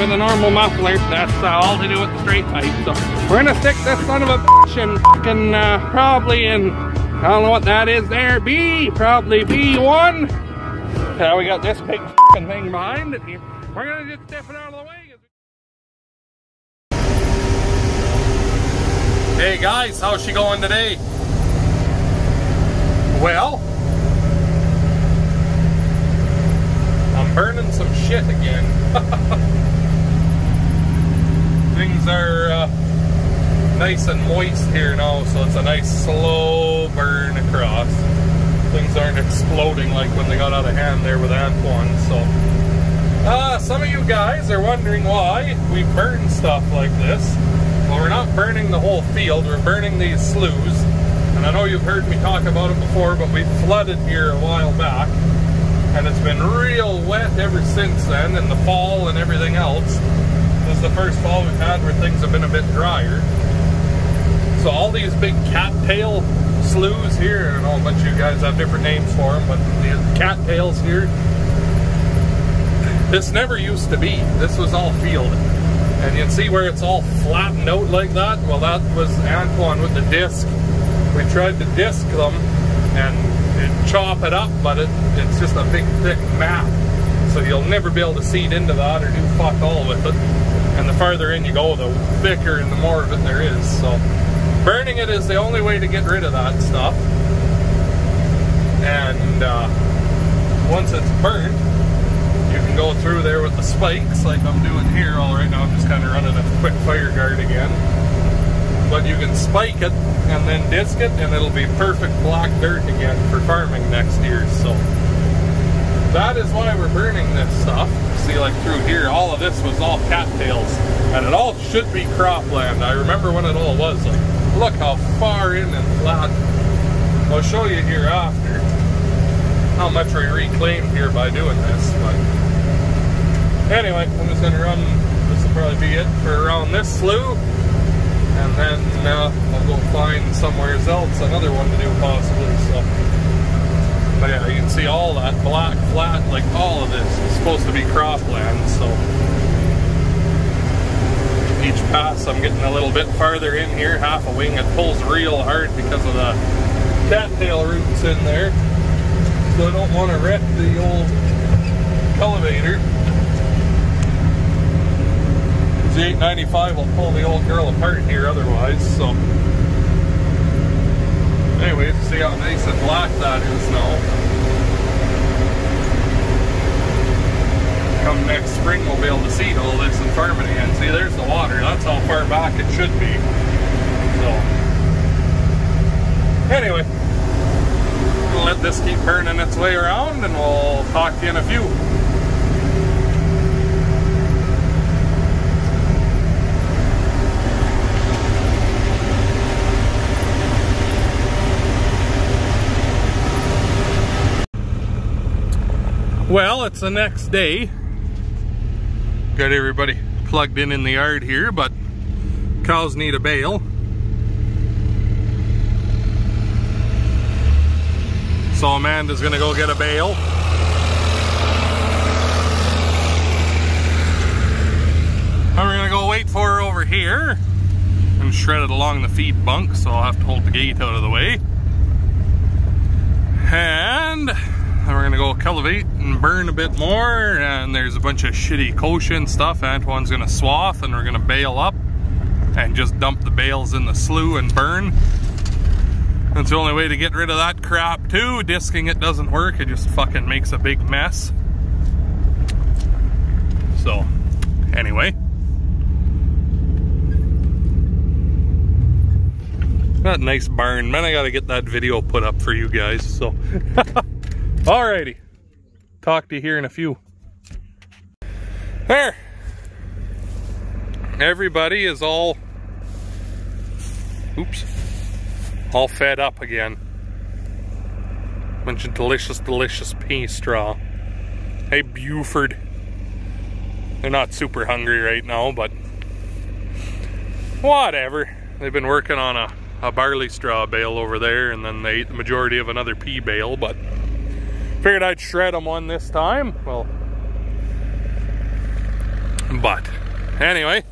with a normal muffler. That's all to do with the straight pipe. So we're gonna stick this son of a bitch in fucking probably in, I don't know what that is there, probably B1. Now we got this big fucking thing behind it here. We're gonna just step it out of the way. Hey guys, how's she going today? Well, I'm burning some shit again. Things are nice and moist here now, so it's a nice slow burn across. Things aren't exploding like when they got out of hand there with Antoine. So some of you guys are wondering why we burn stuff like this. Well, we're not burning the whole field, we're burning these sloughs. And I know you've heard me talk about it before, but we flooded here a while back. And it's been real wet ever since then, in the fall and everything else. This is the first fall we've had where things have been a bit drier. So all these big cattail sloughs here, I don't know, a bunch of you guys have different names for them, but the cattails here, this never used to be. This was all field. And you can see where it's all flattened out like that? Well, that was Antoine with the disc. We tried to disc them and chop it up, but it's just a big thick mat. So you'll never be able to seed into that or do fuck all with it. And the farther in you go, the thicker and the more of it there is. So burning it is the only way to get rid of that stuff. And once it's burnt, you can go through there with the spikes like I'm doing here. All right, now I'm just kind of running a quick fire guard again. But you can spike it and then disc it, and it'll be perfect black dirt again for farming next year. So that is why we're burning this stuff. See, like through here, all of this was all cattails, and it all should be cropland. I remember when it all was. Like, look how far in and flat. I'll show you here after how much we reclaimed here by doing this. But anyway, I'm just gonna run. This will probably be it for around this slough. And then I'll go find somewhere else another one to do possibly. So, but yeah, you can see all that black, flat, like all of this is supposed to be cropland. So each pass I'm getting a little bit farther in here, half a wing. It pulls real hard because of the cattail roots in there. So I don't want to wreck the old cultivator. The 895 will pull the old girl apart here otherwise. So anyway, see how nice and black that is now. Come next spring we'll be able to seed all this and farm it again. See, there's the water. That's how far back it should be. So anyway, we'll let this keep burning its way around and we'll talk to you in a few. Well, it's the next day. Got everybody plugged in the yard here, but cows need a bale. So Amanda's gonna go get a bale. And we're gonna go wait for her over here and shred it along the feed bunk, so I'll have to hold the gate out of the way. And then we're gonna go cultivate and burn a bit more, and there's a bunch of shitty Koshin stuff Antoine's gonna swath, and we're gonna bale up and just dump the bales in the slough and burn. That's the only way to get rid of that crap too. Disking it doesn't work, it just fucking makes a big mess. So, anyway. That nice barn, man. I gotta get that video put up for you guys, so. Alrighty. Talk to you here in a few. There. Everybody is all, oops, all fed up again. Bunch of delicious, delicious pea straw. Hey, Buford. They're not super hungry right now, but whatever. They've been working on a barley straw bale over there, and then they ate the majority of another pea bale, but figured I'd shred them one this time. Well, But anyway,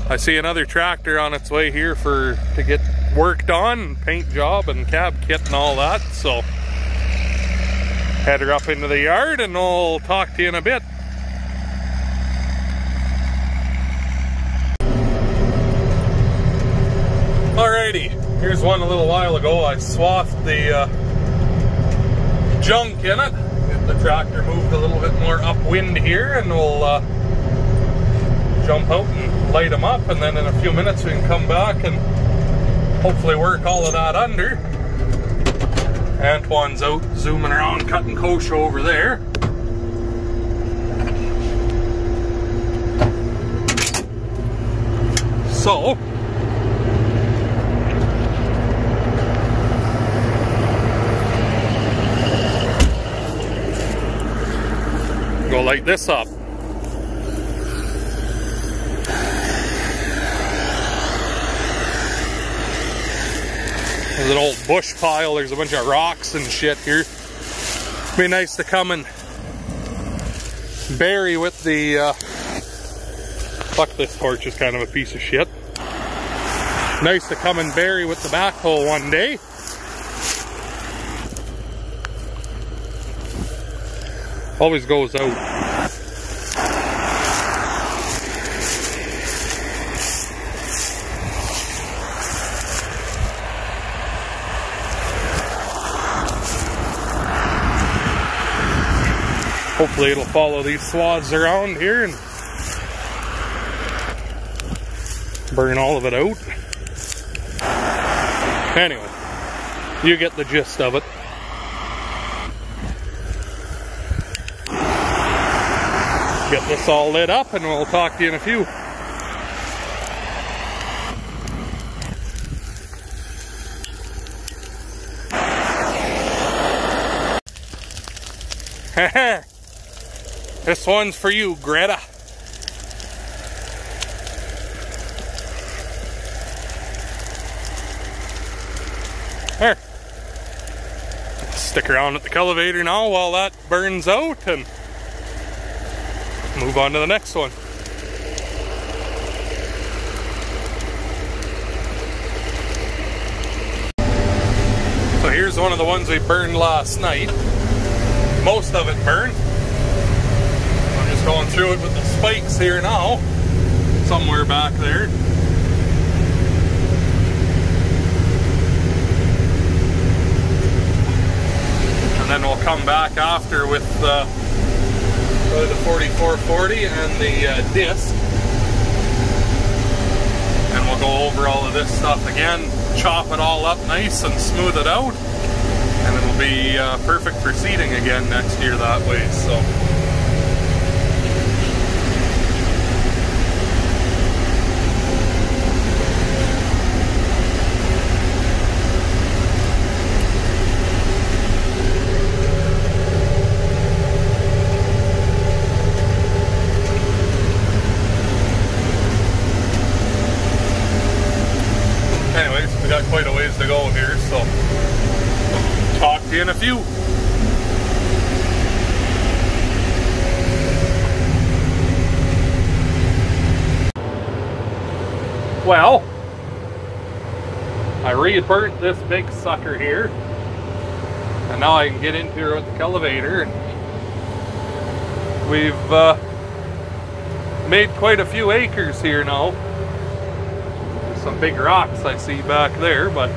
I see another tractor on its way here to get worked on, paint job and cab kit and all that, so head her up into the yard and we'll talk to you in a bit. Alrighty, here's one a little while ago. I swathed the junk in it. Get the tractor moved a little bit more upwind here and we'll jump out and light them up, and then in a few minutes we can come back and hopefully work all of that under. Antoine's out zooming around cutting kosher over there. So go light this up. There's an old bush pile, there's a bunch of rocks and shit here. Be nice to come and bury with the, fuck, this torch is kind of a piece of shit. Nice to come and bury with the backhoe one day. Always goes out. Hopefully it'll follow these swaths around here and burn all of it out. Anyway, you get the gist of it. Get this all lit up and we'll talk to you in a few. This one's for you, Greta. There. Stick around at the cultivator now while that burns out and move on to the next one. So here's one of the ones we burned last night. Most of it burned. I'm just going through it with the spikes here now. Somewhere back there. And then we'll come back after with the 4440 and the disc, and we'll go over all of this stuff again, chop it all up nice and smooth it out, and it'll be perfect for seeding again next year that way. So quite a ways to go here, so talk to you in a few. Well, I re-burnt this big sucker here, and now I can get into here with the cultivator. We've made quite a few acres here now. Some big rocks I see back there, but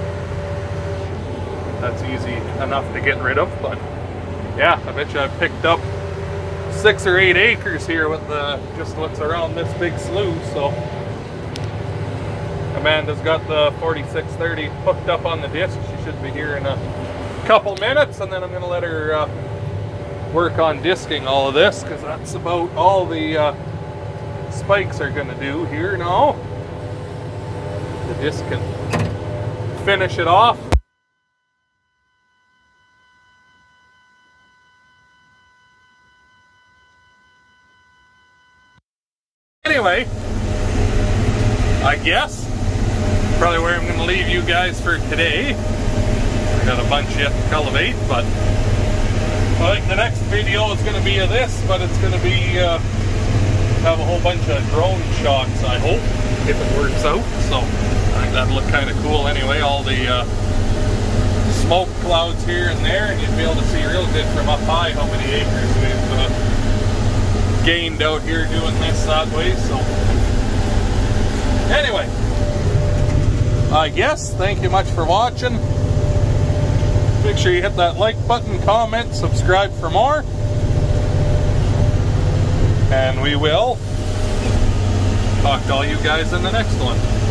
that's easy enough to get rid of. But yeah, I bet you I've picked up 6 or 8 acres here with the just what's around this big slough. So Amanda's got the 4630 hooked up on the disc. She should be here in a couple minutes, and then I'm gonna let her work on disking all of this, because that's about all the spikes are gonna do here now. The disc can finish it off. Anyway, I guess probably where I'm going to leave you guys for today. I got a bunch yet to cultivate, but I think the next video is going to be of this, but it's going to be have a whole bunch of drone shots, I hope, if it works out. So I think that'd look kind of cool anyway. All the smoke clouds here and there, and you'd be able to see real good from up high how many acres we've gained out here doing this that way. So anyway, I guess thank you much for watching. Make sure you hit that like button, comment, subscribe for more, and we will talk to all you guys in the next one.